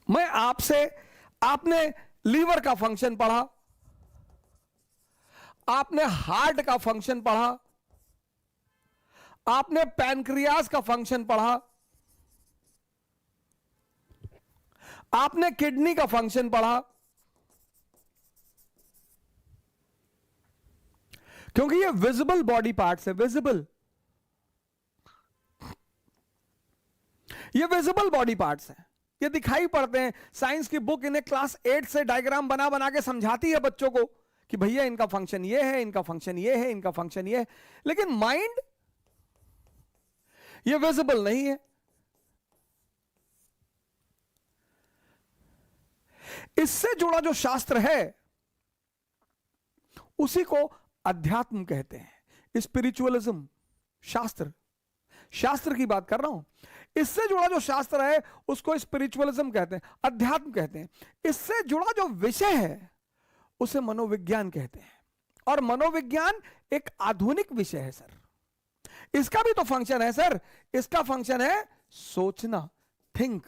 मैं आपसे, आपने लीवर का फंक्शन पढ़ा, आपने हार्ट का फंक्शन पढ़ा, आपने पैनक्रियास का फंक्शन पढ़ा, आपने किडनी का फंक्शन पढ़ा, क्योंकि ये विजिबल बॉडी पार्ट्स है, विजिबल, ये विजिबल बॉडी पार्ट्स हैं, ये दिखाई पड़ते हैं। साइंस की बुक इन्हें क्लास 8 से डायग्राम बना बना के समझाती है बच्चों को कि भैया इनका फंक्शन ये है, इनका फंक्शन ये है, इनका फंक्शन ये है। लेकिन माइंड ये विजिबल नहीं है। इससे जुड़ा जो शास्त्र है उसी को अध्यात्म कहते हैं, स्पिरिचुअलिज्म। शास्त्र, शास्त्र की बात कर रहा हूं। इससे जुड़ा जो शास्त्र है उसको स्पिरिचुअलिज्म कहते हैं, अध्यात्म कहते हैं। इससे जुड़ा जो विषय है उसे मनोविज्ञान कहते हैं। और मनोविज्ञान एक आधुनिक विषय है सर। इसका भी तो फंक्शन है सर, इसका फंक्शन है सोचना, थिंक।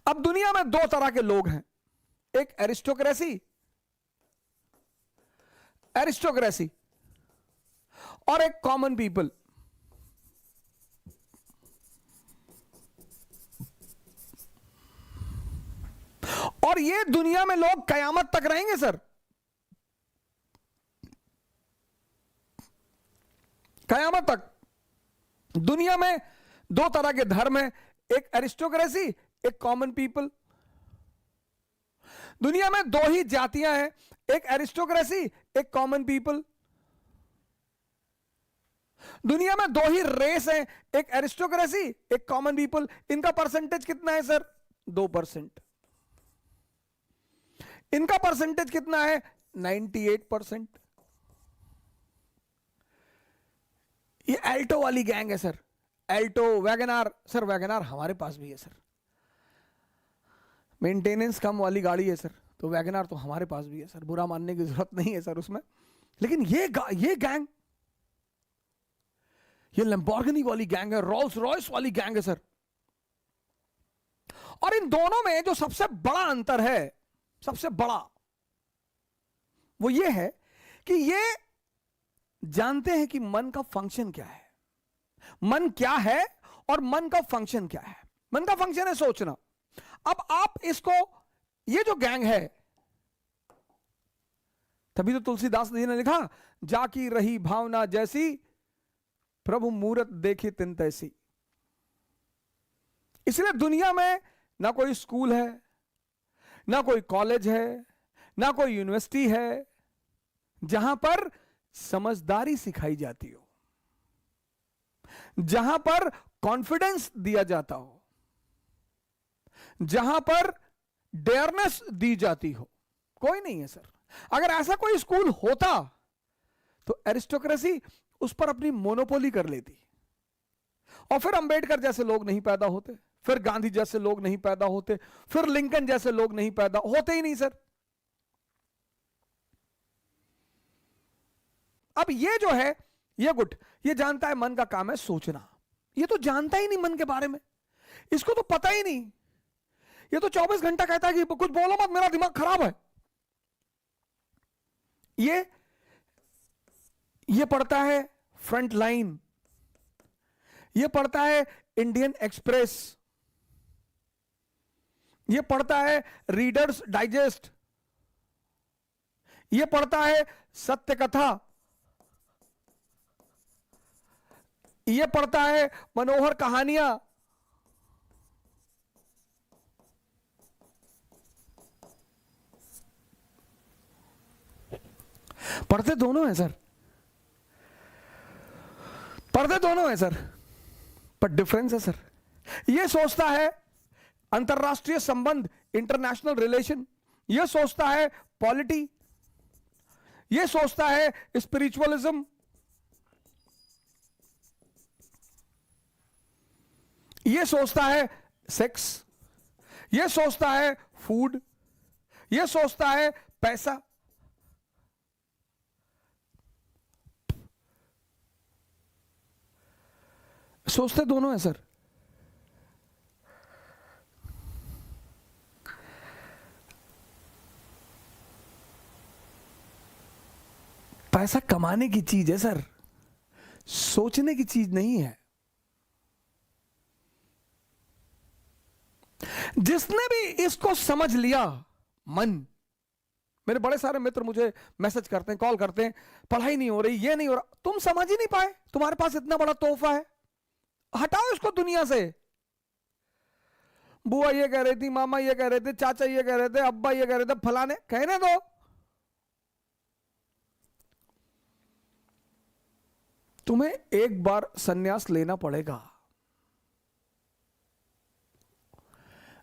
अब दुनिया में दो तरह के लोग हैं, एक एरिस्टोक्रेसी, एरिस्टोक्रेसी, और एक कॉमन पीपल। और ये दुनिया में लोग कयामत तक रहेंगे सर, कयामत तक। दुनिया में दो तरह के धर्म हैं, एक एरिस्टोक्रेसी, एक कॉमन पीपल। दुनिया में दो ही जातियां हैं, एक एरिस्टोक्रेसी, एक कॉमन पीपल। दुनिया में दो ही रेस हैं, एक एरिस्टोक्रेसी, एक कॉमन पीपल। इनका परसेंटेज कितना है सर? 2%। इनका परसेंटेज कितना है? 98%। ये एल्टो वाली गैंग है sir, Alto, WagonR. Sir WagonR हमारे पास भी है सर, मेंटेनेंस कम वाली गाड़ी है सर, तो वैगनार तो हमारे पास भी है सर, बुरा मानने की जरूरत नहीं है सर उसमें। लेकिन ये गैंग, ये लैम्बोर्गिनी वाली गैंग है, रोल्स रॉयस वाली गैंग है सर। और इन दोनों में जो सबसे बड़ा अंतर है, सबसे बड़ा, वो ये है कि ये जानते हैं कि मन का फंक्शन क्या है, मन क्या है और मन का फंक्शन क्या है। मन का फंक्शन है सोचना। अब आप इसको, ये जो गैंग है, तभी तो तुलसीदास जी ने लिखा, जाकी रही भावना जैसी, प्रभु मूरत देखी तिन तैसी। इसलिए दुनिया में ना कोई स्कूल है, ना कोई कॉलेज है, ना कोई यूनिवर्सिटी है जहां पर समझदारी सिखाई जाती हो, जहां पर कॉन्फिडेंस दिया जाता हो, जहां पर डेयरनेस दी जाती हो। कोई नहीं है सर। अगर ऐसा कोई स्कूल होता तो एरिस्टोक्रेसी उस पर अपनी मोनोपोली कर लेती, और फिर अंबेडकर जैसे लोग नहीं पैदा होते, फिर गांधी जैसे लोग नहीं पैदा होते, फिर लिंकन जैसे लोग नहीं पैदा होते ही नहीं सर। अब ये जो है, ये गुट, ये जानता है मन का काम है सोचना। ये तो जानता ही नहीं मन के बारे में, इसको तो पता ही नहीं। ये तो 24 घंटा कहता है कि कुछ बोलो मत, मेरा दिमाग खराब है। ये पढ़ता है फ्रंट लाइन, ये पढ़ता है इंडियन एक्सप्रेस, ये पढ़ता है रीडर्स डाइजेस्ट, ये पढ़ता है सत्य कथा, ये पढ़ता है मनोहर कहानियां। पढ़ते दोनों हैं सर, पढ़ते दोनों हैं सर, पर डिफरेंस है सर। ये सोचता है अंतरराष्ट्रीय संबंध, इंटरनेशनल रिलेशन, ये सोचता है पॉलिटी, ये सोचता है स्पिरिचुअलिज्म, ये सोचता है सेक्स, ये सोचता है फूड, ये सोचता है पैसा। सोचते दोनों हैं सर, पैसा कमाने की चीज है सर, सोचने की चीज नहीं है। जिसने भी इसको समझ लिया, मन, मेरे बड़े सारे मित्र मुझे मैसेज करते हैं, कॉल करते हैं, पढ़ाई नहीं हो रही, ये नहीं हो रहा। तुम समझ ही नहीं पाए, तुम्हारे पास इतना बड़ा तोहफा है, हटाओ इसको दुनिया से। बुआ ये कह रही थी, मामा ये कह रहे थे, चाचा ये कह रहे थे, अब्बा ये कह रहे थे, फलाने, कहने दो। तुम्हें एक बार सन्यास लेना पड़ेगा।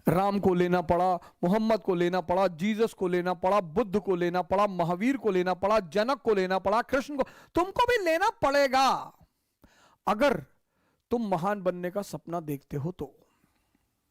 राम को लेना पड़ा, मोहम्मद को लेना पड़ा, जीसस को लेना पड़ा, बुद्ध को लेना पड़ा, महावीर को लेना पड़ा, जनक को लेना पड़ा, कृष्ण को, तुमको भी लेना पड़ेगा अगर तुम महान बनने का सपना देखते हो तो।